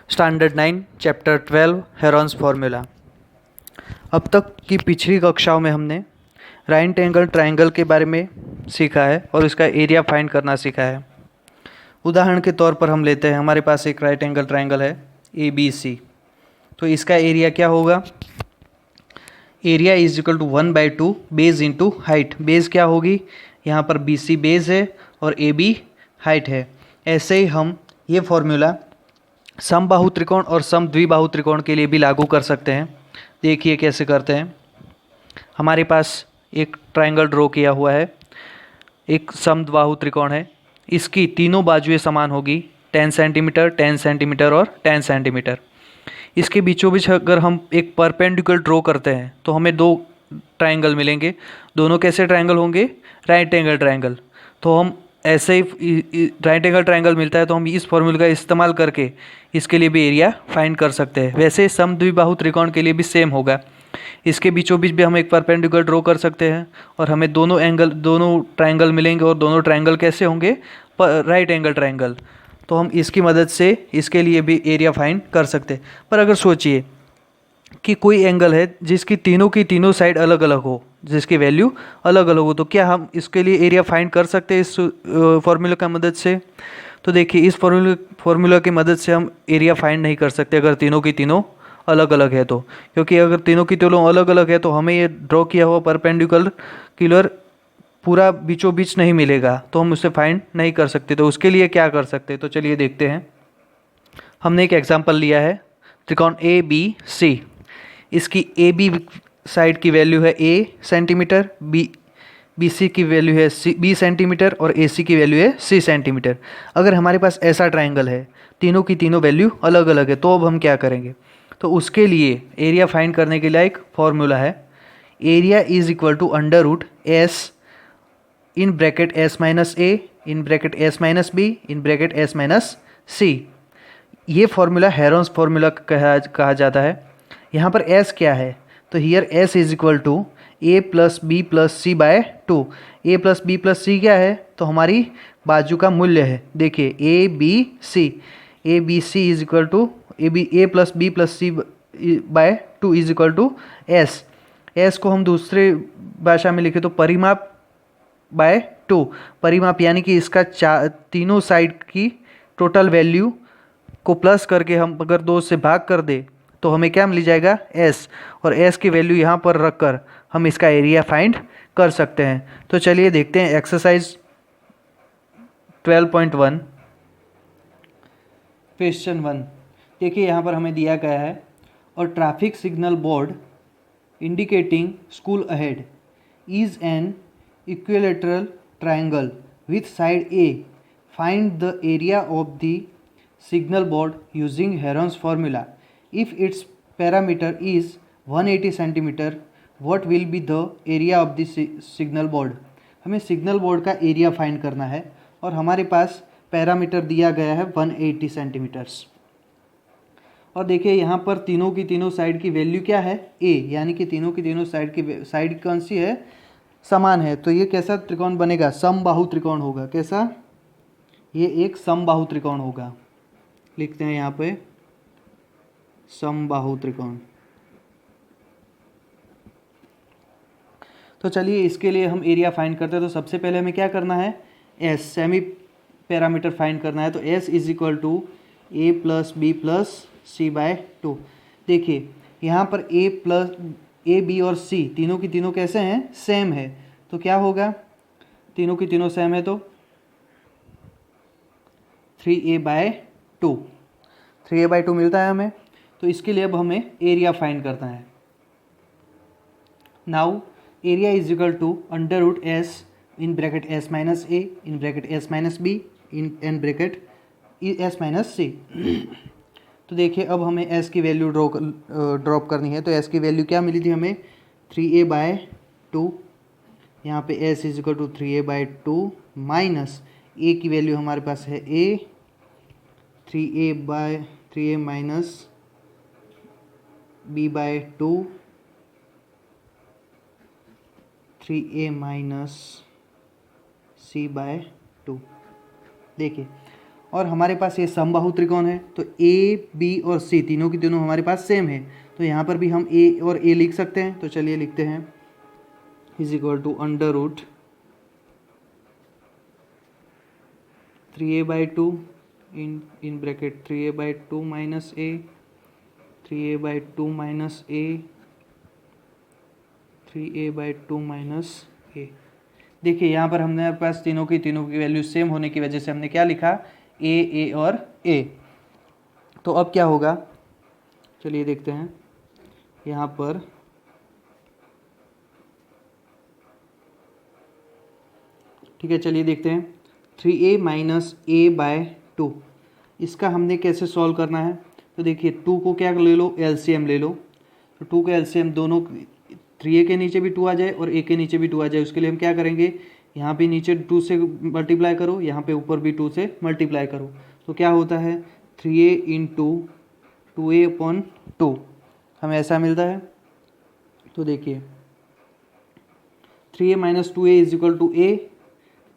Standard 9 chapter 12 Heron's formula. अब तक की पिछली कक्षाओं में हमने राइट एंगल ट्रायंगल के बारे में सीखा है और इसका एरिया फाइंड करना सीखा है। उदाहरण के तौर पर हम लेते हैं, हमारे पास एक राइट एंगल ट्रायंगल है ABC। तो इसका एरिया क्या होगा? Area is equal to 1/2 base into height. Base क्या होगी? यहाँ पर BC बेस है और AB हाइट है। ऐसे ही हम ये फॉर्मूला समबाहु त्रिकोण और समद्विबाहु त्रिकोण के लिए भी लागू कर सकते हैं। देखिए कैसे करते हैं। हमारे पास एक ट्रायंगल ड्रॉ किया हुआ है, एक समद्विबाहु त्रिकोण है। इसकी तीनों बाजुएं समान होगी, 10 सेंटीमीटर, 10 सेंटीमीटर और 10 सेंटीमीटर। इसके बीचों बीच अगर हम एक परपेंडिकुलर ड्रॉ करते हैं तो हमें दो ट्रायंगल मिलेंगे। दोनों कैसे ट्रायंगल होंगे? Right angle triangle. तो हम ऐसे ही राइट एंगल ट्रायंगल मिलता है तो हम इस फॉर्मूले का इस्तेमाल करके इसके लिए भी एरिया फाइंड कर सकते हैं। वैसे समद्विबाहु त्रिकोण के लिए भी सेम होगा। इसके बीचों बीच भी हम एक परपेंडिकुलर ड्रॉ कर सकते हैं और हमें दोनों ट्रायंगल मिलेंगे। और दोनों ट्रायंगल कैसे होंगे? Right angle triangle. तो हम इसकी मदद से इसके लिए भी एरिया फाइंड कर सकते हैं। पर अगर सोचिए कि कोई एंगल है जिसकी तीनों की तीनों साइड अलग अलग हो, जिसकी वैल्यू अलग अलग हो, तो क्या हम इसके लिए एरिया फाइंड कर सकते हैं इस फॉर्मूला की मदद से? तो देखिए, इस फॉर्मूला की मदद से हम एरिया फाइंड नहीं कर सकते अगर तीनों की तीनों अलग अलग है तो। क्योंकि अगर तीनों की तीनों अलग अलग है तो हमें ये ड्रॉ किया हुआ परपेंडिकुलर पूरा बीचों बीच नहीं मिलेगा, तो हम उसे फाइंड नहीं कर सकते। तो उसके लिए क्या कर सकते हैं? तो चलिए देखते हैं। हमने एक एग्जांपल लिया है, त्रिकोण ABC। इसकी AB साइड की वैल्यू है A सेंटीमीटर, BC की वैल्यू है B सेंटीमीटर और AC की वैल्यू है C सेंटीमीटर। अगर हमारे पास ऐसा ट्रायंगल है, तीनों की तीनों वैल्यू अलग अलग है, तो अब हम क्या करेंगे? तो उसके लिए एरिया फाइंड करने के लिए एक फॉर्मूला है, area is equal to under root S in bracket S minus A in bracket S minus B in bracket S minus C। ये फॉर्मूला हेरॉन्स फार्मूला कहा जाता है। यहाँ पर S क्या है? तो here S is equal to A plus B plus C by 2। A plus B plus C क्या है? तो हमारी बाजू का मूल्य है। देखिए A B C is equal to a plus B plus C by 2 is equal to s. S को हम दूसरे भाषा में लिखे तो परिमाप बाय 2। परिमाप यानी कि इसका तीनों साइड की टोटल वैल्यू को प्लस करके हम अगर 2 से भाग कर दे तो हमें क्या मिल जाएगा? S। और S की वैल्यू यहाँ पर रखकर हम इसका एरिया फाइंड कर सकते हैं। तो चलिए देखते हैं एक्सरसाइज 12.1 क्वेश्चन 1। देखिए यहाँ पर हमें दिया गया है, और traffic signal board indicating school ahead is an equilateral triangle with side A. Find the area of the signal board using Heron's formula. If its parameter is 180 centimeter, what will be the area of the signal board? हमें signal board का area find करना है और हमारे पास parameter दिया गया है 180 centimetres. और देखिए यहाँ पर तीनों की तीनों साइड की वैल्यू क्या है? A, यानी कि तीनों की तीनों साइड कौन सी है? समान है। तो ये कैसा त्रिकोण बनेगा? समबाहु त्रिकोण होगा। कैसा? ये एक समबाहु त्रिकोण होगा। लिखते हैं यहाँ पे समबाहु त्रिकोण। तो चलिए इसके लिए हम एरिया फाइंड करते हैं। तो सबसे पहले हमें क्या करना है? S सेमी पैरामीटर फाइंड करना है। तो S is equal to A plus B plus C by 2। देखिए यहाँ पर A B और C तीनों की तीनों कैसे हैं? सेम है। तो क्या होगा? तीनों की तीनों सेम है तो 3A बाय 2 3A बाय 2 मिलता है हमें। तो इसके लिए अब हमें एरिया फाइंड करना है। Now area is equal to under root S in bracket S minus A in bracket S minus B in bracket S minus C। तो देखिए अब हमें S की वैल्यू ड्रॉप करनी है। तो S की वैल्यू क्या मिली थी हमें? 3A by 2। यहाँ पे S is equal to 3A by 2 minus A की वैल्यू हमारे पास है A 3A minus B by 2 3A minus C by 2। देखिए, और हमारे पास ये समबाहु त्रिकोण है, तो ए बी और सी तीनों की तीनों हमारे पास सेम है, तो यहाँ पर भी हम ए और ए लिख सकते हैं। तो चलिए लिखते हैं is equal to under root 3a/2 in bracket 3a/2 minus A 3a/2 minus A 3a/2 minus A. देखिए यहाँ पर हमने पास तीनों की वैल्यू सेम होने की वजह से हमने क्या लिखा, ए और ए। तो अब क्या होगा, चलिए देखते हैं यहाँ पर। ठीक है, चलिए देखते हैं 3a माइनस ए बाय 2, इसका हमने कैसे सॉल्व करना है। तो देखिए 2 को क्या ले लो, एलसीएम ले लो। तो 2 का एलसीएम दोनों 3a के नीचे भी 2 आ जाए और a के नीचे भी 2 आ जाए, उसके लिए हम क्या करेंगे, यहाँ पे नीचे 2 से मल्टीप्लाई करो, यहाँ पे ऊपर भी 2 से मल्टीप्लाई करो। तो क्या होता है 3a इंटू 2a/2 हमें ऐसा मिलता है। तो देखिए 3a minus 2a is equal to A,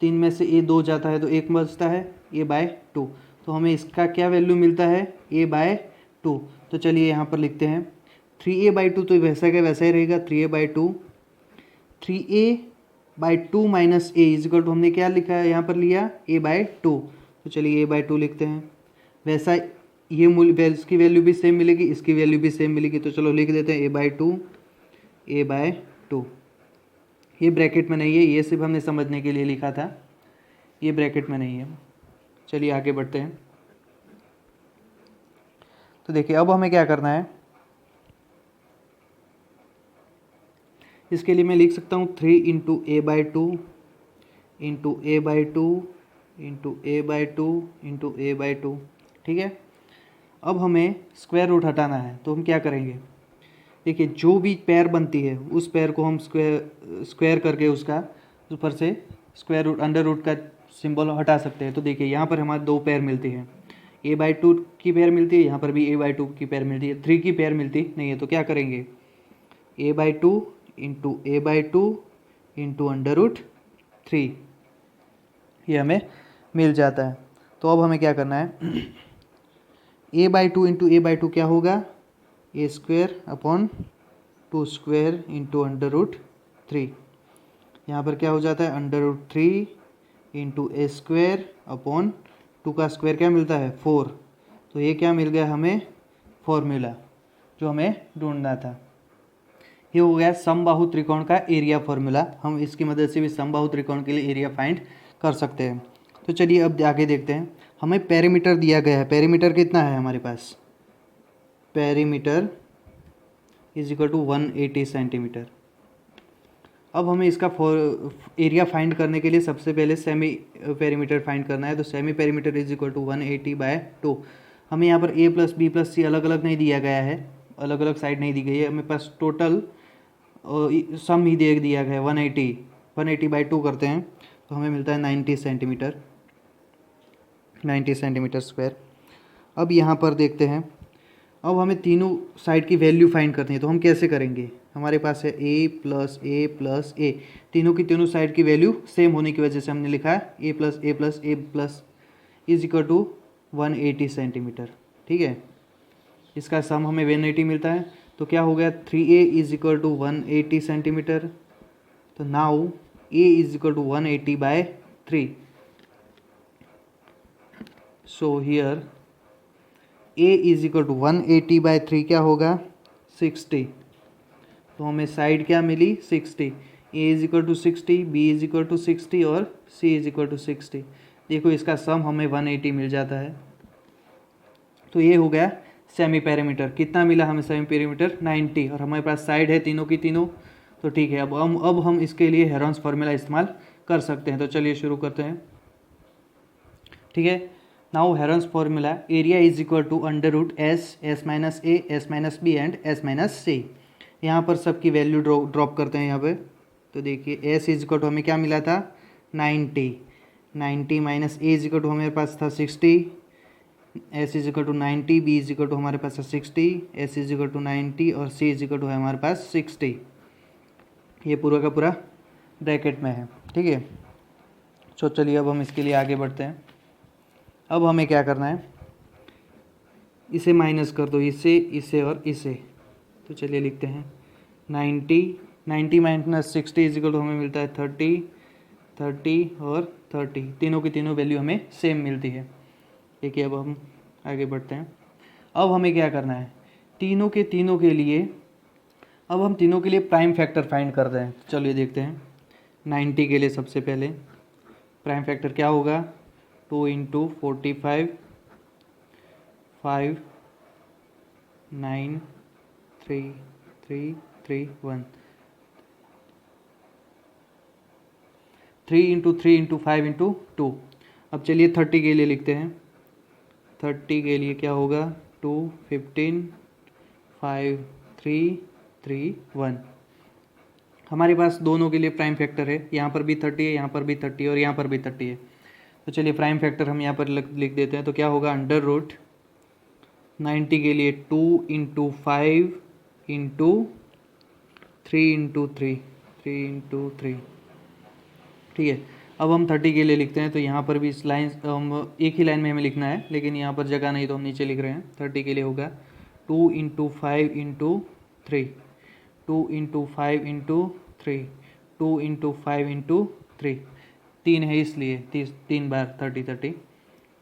3 में से a 2 जाता है तो 1 बचता है, a/2। तो हमें इसका क्या वैल्यू मिलता है, a/2। तो चलिए यहाँ पर लिखते हैं 3a/2, तो वैसा का वैसा ही रहेगा 3a/2। 3a/2 minus a is equal to हमने क्या लिखा है, यहाँ पर लिया a/2। तो चलिए a/2 लिखते हैं। वैसा ये मूल्य, इसकी वैल्यू भी सेम मिलेगी, इसकी वैल्यू भी सेम मिलेगी। तो चलो लिख देते हैं a/2। ये ब्रैकेट में नहीं है, ये सिर्फ हमने समझने के लिए लिखा था, ये ब्रैकेट में नहीं है। चलिए आगे बढ़ते हैं। तो देखिए अब हमें क्या करना है, इसके लिए मैं लिख सकता हूँ 3 into a/2 into a/2 into a/2 into a/2। ठीक है, अब हमें स्क्वायर रूट हटाना है, तो हम क्या करेंगे, देखिए जो भी पैर बनती है उस पैर को हम स्क्वायर करके उसका ऊपर से स्क्वायर रूट अंडर रूट का सिंबल हटा सकते हैं। तो देखिए यहाँ पर हमारे 2 पैर मिलती हैं, a/2 की पैर मिलती है, यहाँ पर भी a/2 की पैर मिलती है, 3 की पैर मिलती नहीं है। तो क्या करेंगे a/2 into a/2 into under root 3, ये हमें मिल जाता है। तो अब हमें क्या करना है, a/2 इंटू a/2 क्या होगा, a² upon 2² into under root 3। यहाँ पर क्या हो जाता है under root 3 into a² upon 2 का स्क्वायर क्या मिलता है 4। तो ये क्या मिल गया हमें, फॉर्मूला जो हमें ढूंढना था। ये हो गया समबाहु त्रिकोण का एरिया फॉर्मूला। हम इसकी मदद से भी समबाहु त्रिकोण के लिए एरिया फाइंड कर सकते हैं। तो चलिए अब आगे देखते हैं, हमें पेरीमीटर दिया गया है। पेरीमीटर कितना है हमारे पास, perimeter is equal to 180 centimetre. अब हमें इसका एरिया फाइंड करने के लिए सबसे पहले सेमी पेरीमीटर फाइंड करना है। तो semi perimeter is equal to 180/2। हमें यहाँ पर a plus B plus c अलग अलग नहीं दिया गया है, अलग अलग साइड नहीं दी गई है, हमें पास टोटल सम ही दे दिया गया है 180/2 करते हैं तो हमें मिलता है 90 सेंटीमीटर स्क्वायर। अब यहाँ पर देखते हैं, अब हमें तीनों साइड की वैल्यू फाइंड करनी है। तो हम कैसे करेंगे, हमारे पास है a प्लस ए, तीनों की तीनों साइड की वैल्यू सेम होने की वजह से हमने लिखा है a plus is equal to 180 centimetre. ठीक है, इसका सम हमें 180 मिलता है। तो क्या हो गया 3a is equal to 180 centimetre. तो now a is equal to 180/3। So here a is equal to 180/3 क्या होगा 60। तो हमें साइड क्या मिली 60, a is equal to 60, b is equal to 60 और c इज इक्वल टू 60। देखो इसका सम हमें 180 मिल जाता है। तो ये हो गया सेमी पेरीमीटर। कितना मिला हमें सेमी पेरीमीटर 90, और हमारे पास साइड है तीनों की तीनों। तो ठीक है, अब हम इसके लिए हेरॉन्स फार्मूला इस्तेमाल कर सकते हैं। तो चलिए शुरू करते हैं। ठीक है, now Heron's formula, area is equal to under root s minus a, s minus b and s minus c। यहाँ पर सबकी वैल्यू ड्रॉप करते हैं यहाँ पे। तो देखिए s इज इक्वल टू हमें क्या मिला था 90 minus a is equal to हमारे पास था 60, s is equal to 90, b is equal to हमारे पास है 60, s इज इक्वल टू 90 और c इज इक्वल टू है हमारे पास 60। ये पूरा का पूरा ब्रैकेट में है। ठीक है, तो चलिए अब हम इसके लिए आगे बढ़ते हैं। अब हमें क्या करना है, इसे माइनस कर दो, इसे, इसे और इसे। तो चलिए लिखते हैं 90 माइनस 60 इजिकल हमें मिलता है 30 और 30, तीनों की तीनों वैल्यू हमें सेम मिलती है। देखिए अब हम आगे बढ़ते हैं। अब हमें क्या करना है, तीनों के लिए, अब हम तीनों के लिए प्राइम फैक्टर फाइंड कर रहे हैं। चलिए देखते हैं। 90 के लिए सबसे पहले प्राइम फैक्टर क्या होगा, 2 इंटू 45, 5, 9, 3, 3, 3, 1, 3 इंटू 3 इंटू 5 इंटू 2। अब चलिए 30 के लिए लिखते हैं। 30 के लिए क्या होगा, 2, 15, 5, 3, 3, 1। हमारे पास दोनों के लिए प्राइम फैक्टर है, यहाँ पर भी 30 है, यहाँ पर भी 30 और यहाँ पर भी 30 है। तो चलिए प्राइम फैक्टर हम यहाँ पर लिख देते हैं। तो क्या होगा, अंडर रूट 90 के लिए 2 इंटू 5 इंटू 3 इंटू 3, 3 इंटू 3। ठीक है, अब हम 30 के लिए लिखते हैं। तो यहाँ पर भी इस लाइन, हम एक ही लाइन में हमें लिखना है, लेकिन यहाँ पर जगह नहीं तो हम नीचे लिख रहे हैं। 30 के लिए होगा 2 into 5 into 3, 2 into 5 into 3, 2 into 5 into 3, 3 है इसलिए 3 बार 30 30।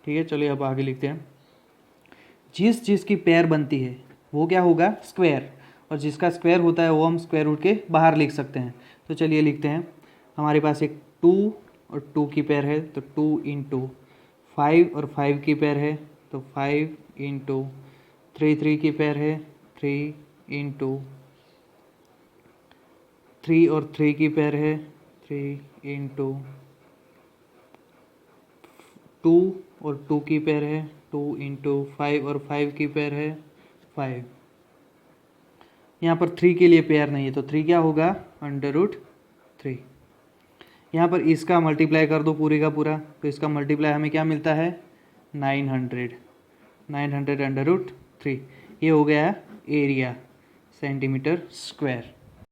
ठीक है, चलिए अब आगे लिखते हैं। जिस चीज़ की पेयर बनती है वो क्या होगा, स्क्वायर, और जिसका स्क्वायर होता है वो हम स्क्वायर रूट के बाहर लिख सकते हैं। तो चलिए लिखते हैं। हमारे पास एक 2 और 2 की पेयर है, तो 2 इंटू 5 और 5 की पेयर है, तो 5 इंटू 3 की पेयर है, 3 इंटू 3 और 3 की पेयर है, 3 इंटू 2 और 2 की पेयर है, 2 इंटू 5 और 5 की पेयर है, 5। यहाँ पर 3 के लिए पेयर नहीं है, तो 3 क्या होगा, अंडर रूट 3। यहाँ पर इसका मल्टीप्लाई कर दो पूरे का पूरा, तो इसका मल्टीप्लाई हमें क्या मिलता है, 900 अंडर रूट 3। ये हो गया एरिया सेंटीमीटर स्क्वायर।